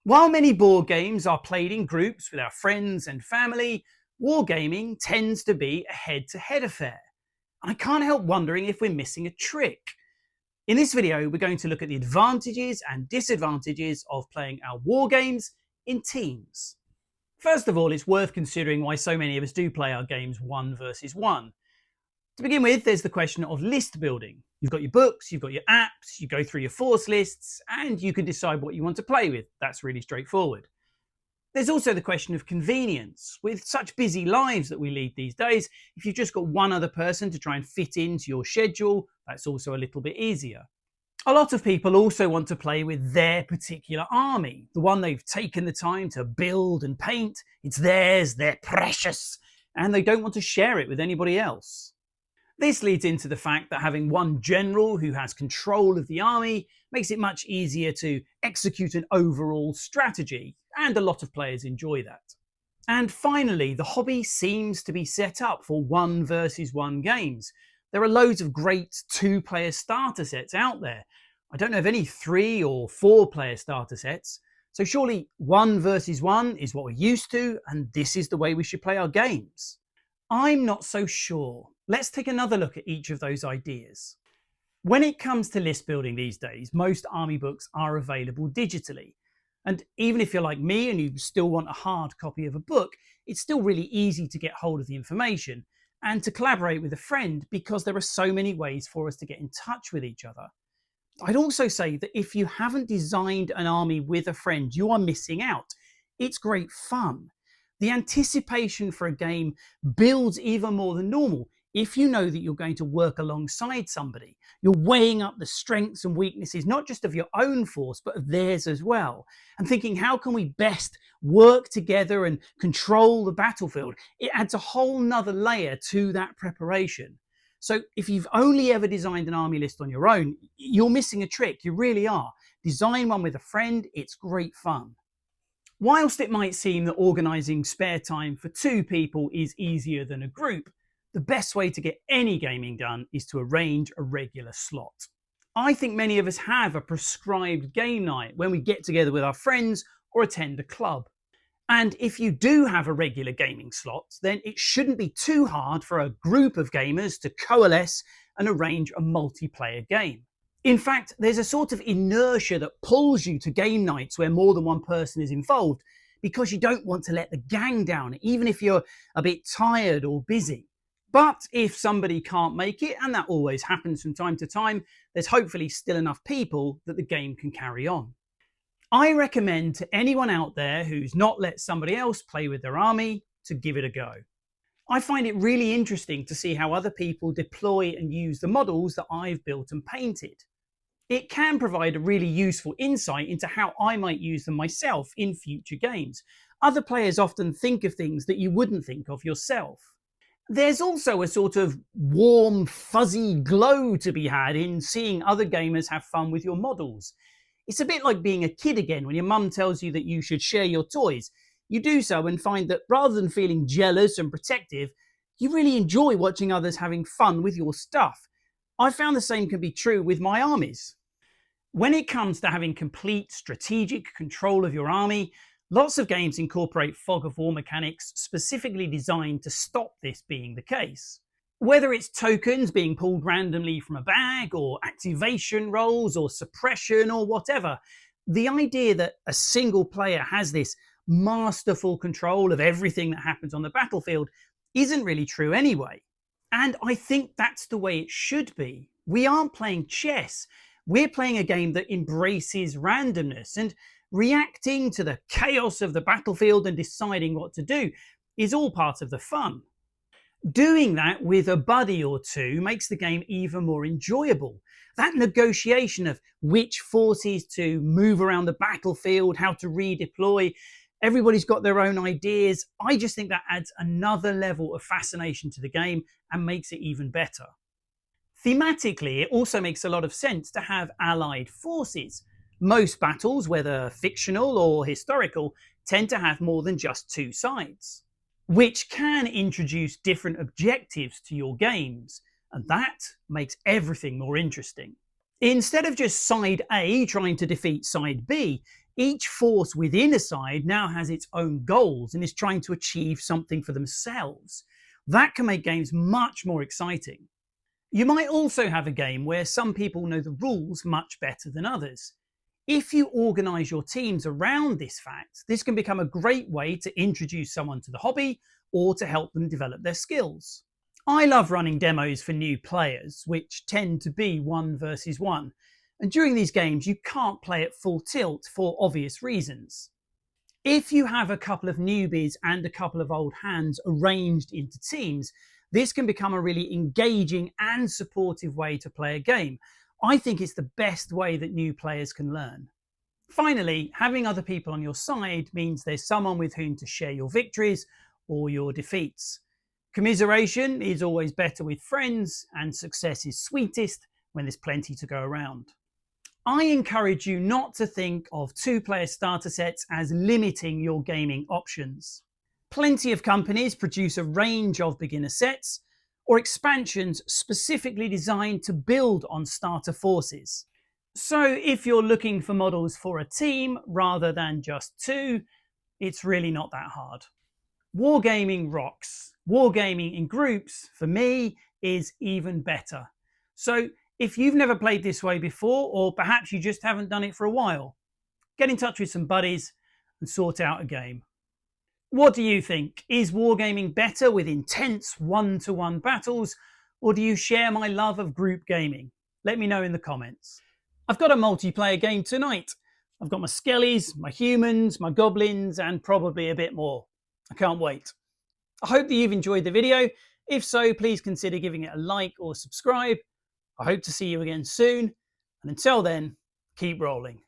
While many board games are played in groups with our friends and family, wargaming tends to be a head-to-head affair. I can't help wondering if we're missing a trick. In this video, we're going to look at the advantages and disadvantages of playing our wargames in teams. First of all, it's worth considering why so many of us do play our games one versus one. To begin with, there's the question of list building. You've got your books, you've got your apps, you go through your force lists, and you can decide what you want to play with. That's really straightforward. There's also the question of convenience. With such busy lives that we lead these days, if you've just got one other person to try and fit into your schedule, that's also a little bit easier. A lot of people also want to play with their particular army, the one they've taken the time to build and paint. It's theirs, they're precious, and they don't want to share it with anybody else. This leads into the fact that having one general who has control of the army makes it much easier to execute an overall strategy, and a lot of players enjoy that. And finally, the hobby seems to be set up for one versus one games. There are loads of great two-player starter sets out there. I don't know of any 3 or 4-player starter sets, so surely one versus one is what we're used to, and this is the way we should play our games. I'm not so sure. Let's take another look at each of those ideas. When it comes to list building these days, most army books are available digitally. And even if you're like me and you still want a hard copy of a book, it's still really easy to get hold of the information and to collaborate with a friend because there are so many ways for us to get in touch with each other. I'd also say that if you haven't designed an army with a friend, you are missing out. It's great fun. The anticipation for a game builds even more than normal if you know that you're going to work alongside somebody. You're weighing up the strengths and weaknesses, not just of your own force, but of theirs as well, and thinking, how can we best work together and control the battlefield? It adds a whole nother layer to that preparation. So if you've only ever designed an army list on your own, you're missing a trick. You really are. Design one with a friend. It's great fun. Whilst it might seem that organising spare time for 2 people is easier than a group, the best way to get any gaming done is to arrange a regular slot. I think many of us have a prescribed game night when we get together with our friends or attend a club. And if you do have a regular gaming slot, then it shouldn't be too hard for a group of gamers to coalesce and arrange a multiplayer game. In fact, there's a sort of inertia that pulls you to game nights where more than one person is involved because you don't want to let the gang down, even if you're a bit tired or busy. But if somebody can't make it, and that always happens from time to time, there's hopefully still enough people that the game can carry on. I recommend to anyone out there who's not let somebody else play with their army to give it a go. I find it really interesting to see how other people deploy and use the models that I've built and painted. It can provide a really useful insight into how I might use them myself in future games. Other players often think of things that you wouldn't think of yourself. There's also a sort of warm, fuzzy glow to be had in seeing other gamers have fun with your models. It's a bit like being a kid again when your mum tells you that you should share your toys. You do so and find that rather than feeling jealous and protective, you really enjoy watching others having fun with your stuff. I found the same can be true with my armies. When it comes to having complete strategic control of your army, lots of games incorporate fog of war mechanics specifically designed to stop this being the case. Whether it's tokens being pulled randomly from a bag, or activation rolls, or suppression, or whatever, the idea that a single player has this masterful control of everything that happens on the battlefield isn't really true anyway. And I think that's the way it should be. We aren't playing chess. We're playing a game that embraces randomness, and reacting to the chaos of the battlefield and deciding what to do is all part of the fun. Doing that with a buddy or two makes the game even more enjoyable. That negotiation of which forces to move around the battlefield, how to redeploy, everybody's got their own ideas. I just think that adds another level of fascination to the game and makes it even better. Thematically, it also makes a lot of sense to have allied forces. Most battles, whether fictional or historical, tend to have more than just 2 sides, which can introduce different objectives to your games, and that makes everything more interesting. Instead of just side A trying to defeat side B, Each force within a side now has its own goals and is trying to achieve something for themselves. That can make games much more exciting. You might also have a game where some people know the rules much better than others. If you organise your teams around this fact, this can become a great way to introduce someone to the hobby or to help them develop their skills. I love running demos for new players, which tend to be 1 versus 1. And during these games, you can't play at full tilt for obvious reasons. If you have a couple of newbies and a couple of old hands arranged into teams, this can become a really engaging and supportive way to play a game. I think it's the best way that new players can learn. Finally, having other people on your side means there's someone with whom to share your victories or your defeats. Commiseration is always better with friends, and success is sweetest when there's plenty to go around. I encourage you not to think of 2-player starter sets as limiting your gaming options. Plenty of companies produce a range of beginner sets or expansions specifically designed to build on starter forces. So if you're looking for models for a team rather than just 2, it's really not that hard. Wargaming rocks. Wargaming in groups, for me, is even better. So if you've never played this way before, or perhaps you just haven't done it for a while, get in touch with some buddies and sort out a game. What do you think? Is wargaming better with intense 1-to-1 battles, or do you share my love of group gaming? Let me know in the comments. I've got a multiplayer game tonight. I've got my skellies, my humans, my goblins, and probably a bit more. I can't wait. I hope that you've enjoyed the video. If so, please consider giving it a like or subscribe. I hope to see you again soon, and until then, keep rolling.